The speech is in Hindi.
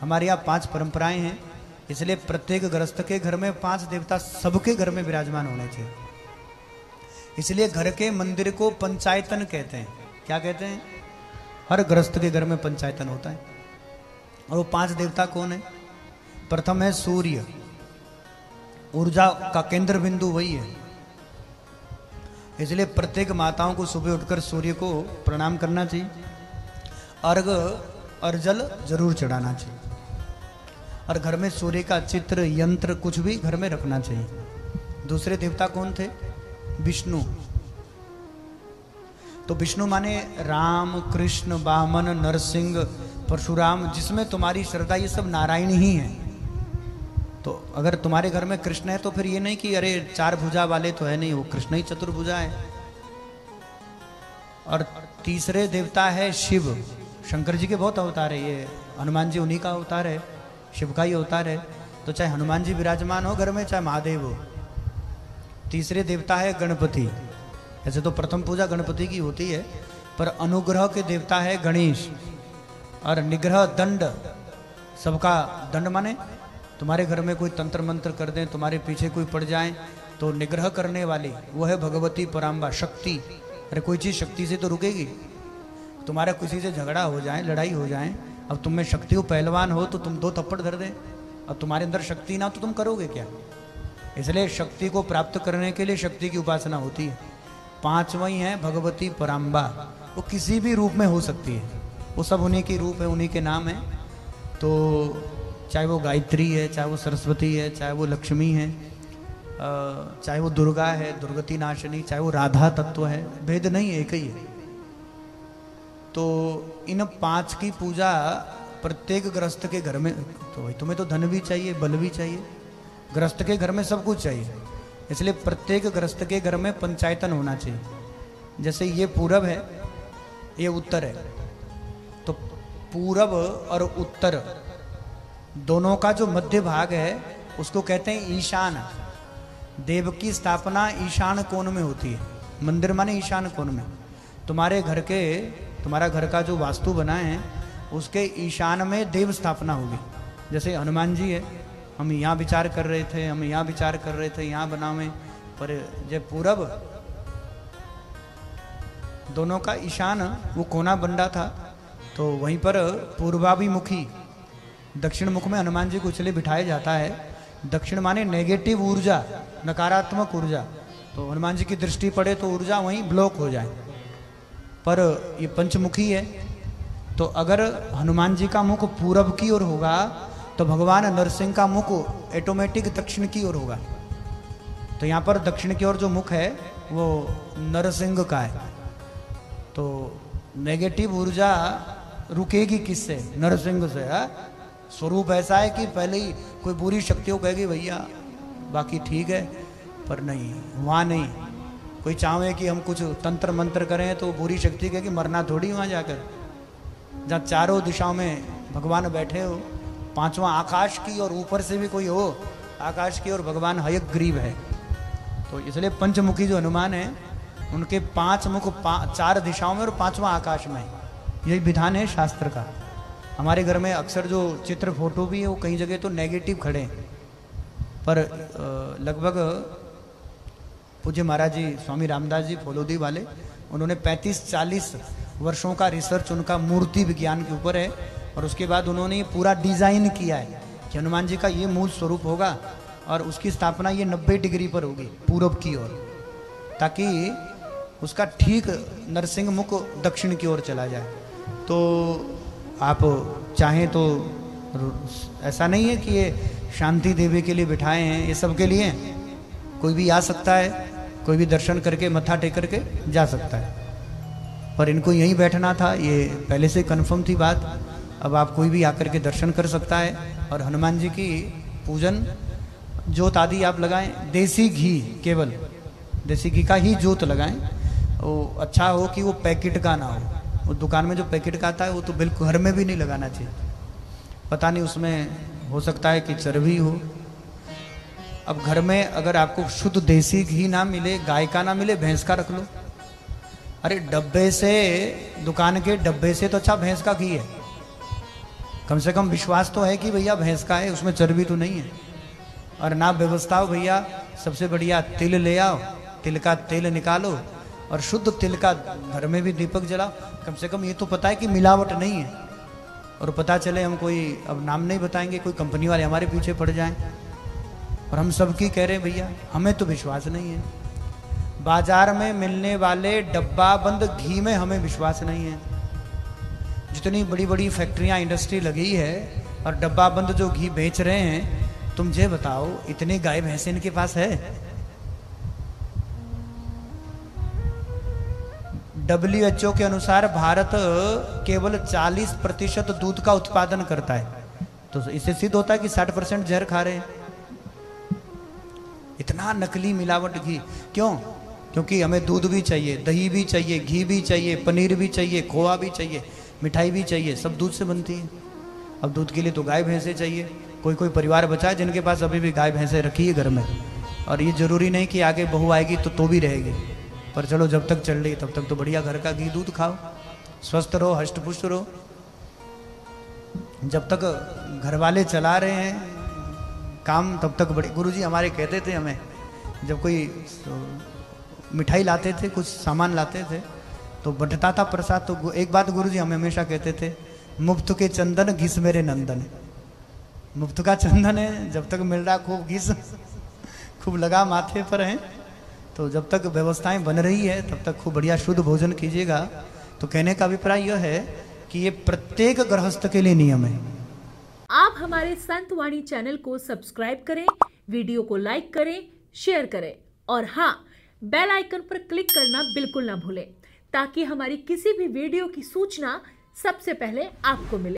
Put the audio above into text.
हमारे यहाँ 5 परंपराएं हैं, इसलिए प्रत्येक गृहस्थ के घर में 5 देवता सबके घर में विराजमान होने चाहिए। इसलिए घर के मंदिर को पंचायतन कहते हैं। क्या कहते हैं? हर गृहस्थ के घर में पंचायतन होता है। और वो 5 देवता कौन है? प्रथम है सूर्य, ऊर्जा का केंद्र बिंदु वही है। इसलिए प्रत्येक माताओं को सुबह उठकर सूर्य को प्रणाम करना चाहिए, अर्घ और जल जरूर चढ़ाना चाहिए, और घर में सूर्य का चित्र यंत्र कुछ भी घर में रखना चाहिए। दूसरे देवता कौन थे? विष्णु। तो विष्णु माने राम, कृष्ण, वामन, नरसिंह, परशुराम, जिसमें तुम्हारी श्रद्धा, ये सब नारायण ही है। तो अगर तुम्हारे घर में कृष्ण है तो फिर ये नहीं कि अरे 4 भुजा वाले तो है नहीं, वो कृष्ण ही चतुर्भुजा है। और तीसरे देवता है शिव। शंकर जी के बहुत अवतार है, ये हनुमान जी उन्हीं का अवतार है, शिव का ही अवतार है। तो चाहे हनुमान जी विराजमान हो घर में, चाहे महादेव हो। तीसरे देवता है गणपति। ऐसे तो प्रथम पूजा गणपति की होती है, पर अनुग्रह के देवता है गणेश। और निग्रह, दंड, सबका दंड माने तुम्हारे घर में कोई तंत्र मंत्र कर दें, तुम्हारे पीछे कोई पड़ जाए, तो निग्रह करने वाली वो है भगवती पराम्बा, शक्ति। अरे कोई चीज़ शक्ति से तो रुकेगी? तुम्हारा किसी से झगड़ा हो जाए, लड़ाई हो जाए, अब तुम में शक्ति हो, पहलवान हो, तो तुम 2 थप्पड़ धर दें, अब तुम्हारे अंदर शक्ति ना तो तुम करोगे क्या? इसलिए शक्ति को प्राप्त करने के लिए शक्ति की उपासना होती है। 5वीं है भगवती पराम्बा। वो किसी भी रूप में हो सकती है, वो सब उन्हीं की रूप है, उन्हीं के नाम है। तो चाहे वो गायत्री है, चाहे वो सरस्वती है, चाहे वो लक्ष्मी है, चाहे वो दुर्गा है, दुर्गति नाशिनी, चाहे वो राधा तत्व है, भेद नहीं है, एक ही है। तो इन 5 की पूजा प्रत्येक गृहस्थ के घर में, तो भाई तुम्हें तो धन भी चाहिए, बल भी चाहिए, गृहस्थ के घर में सब कुछ चाहिए। इसलिए प्रत्येक गृहस्थ के घर में पंचायतन होना चाहिए। जैसे ये पूरब है, ये उत्तर है, तो पूरब और उत्तर दोनों का जो मध्य भाग है उसको कहते हैं ईशान। देव की स्थापना ईशान कोण में होती है। मंदिर माने ईशान कोण में। तुम्हारा घर का जो वास्तु बना है उसके ईशान में देव स्थापना होगी। जैसे हनुमान जी है, हम यहाँ विचार कर रहे थे, यहाँ बनावे, पर जब पूरब दोनों का ईशान वो कोना बंडा था, तो वहीं पर पूर्वाभिमुखी दक्षिण मुख में हनुमान जी को इसलिए बिठाया जाता है। दक्षिण माने नेगेटिव ऊर्जा, नकारात्मक ऊर्जा, तो हनुमान जी की दृष्टि पड़े तो ऊर्जा वहीं ब्लॉक हो जाए। पर ये पंचमुखी है, तो अगर हनुमान जी का मुख पूरब की ओर होगा तो भगवान नरसिंह का मुख ऑटोमेटिक दक्षिण की ओर होगा। तो यहाँ पर दक्षिण की ओर जो मुख है वो नरसिंह का है। तो नेगेटिव ऊर्जा रुकेगी किससे? नरसिंह से। स्वरूप ऐसा है कि पहले ही कोई बुरी शक्तियों कहेगी भैया बाकी ठीक है, पर नहीं, वहाँ नहीं। कोई चाहे कि हम कुछ तंत्र मंत्र करें तो बुरी शक्ति कहेगी मरना थोड़ी वहाँ जाकर। जहाँ चारों दिशाओं में भगवान बैठे हो, 5वां आकाश की और ऊपर से भी कोई हो आकाश की, और भगवान हयग्रीव है। तो इसलिए पंचमुखी जो हनुमान है उनके 5 मुख 4 दिशाओं में और 5वां आकाश में। यही विधान है शास्त्र का। हमारे घर में अक्सर जो चित्र फोटो भी है वो कई जगह तो नेगेटिव खड़े हैं, पर लगभग पूज्य महाराज जी स्वामी रामदास जी फलोदी वाले, उन्होंने 35-40 वर्षों का रिसर्च उनका मूर्ति विज्ञान के ऊपर है, और उसके बाद उन्होंने ये पूरा डिजाइन किया है कि हनुमान जी का ये मूल स्वरूप होगा और उसकी स्थापना ये 90 डिग्री पर होगी पूरब की ओर, ताकि उसका ठीक नरसिंह मुख दक्षिण की ओर चला जाए। तो आप चाहें तो, ऐसा नहीं है कि ये शांति देवी के लिए बिठाए हैं, ये सब के लिए कोई भी आ सकता है, कोई भी दर्शन करके मत्था टेक करके जा सकता है। पर इनको यहीं बैठना था, ये पहले से कंफर्म थी बात। अब आप कोई भी आकर के दर्शन कर सकता है। और हनुमान जी की पूजन जोत आदि आप लगाएं, देसी घी, केवल देसी घी का ही जोत लगाएं। वो अच्छा हो कि वो पैकेट का ना हो, वो दुकान में जो पैकेट का आता है वो तो बिल्कुल घर में भी नहीं लगाना चाहिए। पता नहीं उसमें हो सकता है कि चर्बी हो। अब घर में अगर आपको शुद्ध देसी घी ना मिले, गाय का ना मिले, भैंस का रख लो। अरे डब्बे से, दुकान के डब्बे से तो अच्छा भैंस का घी है। कम से कम विश्वास तो है कि भैया भैंस का है, उसमें चर्बी तो नहीं है। और ना व्यवस्था हो भैया, सबसे बढ़िया तिल ले आओ, तिल का तेल निकालो और शुद्ध तिल का घर में भी दीपक जलाओ। कम से कम ये तो पता है कि मिलावट नहीं है। और पता चले हम कोई, अब नाम नहीं बताएंगे, कोई कंपनी वाले हमारे पीछे पड़ जाएं और हम सबकी कह रहे हैं भैया, हमें तो विश्वास नहीं है। बाजार में मिलने वाले डब्बा बंद घी में हमें विश्वास नहीं है। जितनी बड़ी बड़ी फैक्ट्रियां, इंडस्ट्री लगी है और डब्बा बंद जो घी बेच रहे हैं, तुम ये बताओ इतनी गाय भैंसे इनके पास है? WHO के अनुसार भारत केवल 40% दूध का उत्पादन करता है, तो इससे सिद्ध होता है कि 60% जहर खा रहे हैं। इतना नकली मिलावट घी क्यों? क्योंकि हमें दूध भी चाहिए, दही भी चाहिए, घी भी चाहिए, पनीर भी चाहिए, खोआ भी चाहिए, मिठाई भी चाहिए, सब दूध से बनती है। अब दूध के लिए तो गाय भैंसे चाहिए। कोई कोई परिवार बचा है जिनके पास अभी भी गाय भैंसे रखी है घर में, और ये जरूरी नहीं कि आगे बहू आएगी तो भी रहेगी, पर चलो जब तक चल रही तब तक तो बढ़िया घर का घी दूध खाओ, स्वस्थ रहो, हष्ट पुष्ट रहो। जब तक घर वाले चला रहे हैं काम तब तक बड़ी। गुरुजी हमारे कहते थे हमें, जब कोई मिठाई लाते थे, कुछ सामान लाते थे तो बंटता था प्रसाद, तो एक बात गुरुजी हमें हमेशा कहते थे, मुफ्त के चंदन घिस मेरे नंदन। मुफ्त का चंदन है, जब तक मिल रहा खूब घिस खूब लगा माथे पर है, तो जब तक व्यवस्थाएं बन रही है तब तक खूब बढ़िया शुद्ध भोजन कीजिएगा। तो कहने का अभिप्राय यह है कि ये प्रत्येक गृहस्थ के लिए नियम है। आप हमारे संतवाणी चैनल को सब्सक्राइब करें, वीडियो को लाइक करें, शेयर करें और हाँ, बेल आइकन पर क्लिक करना बिल्कुल ना भूलें, ताकि हमारी किसी भी वीडियो की सूचना सबसे पहले आपको मिले।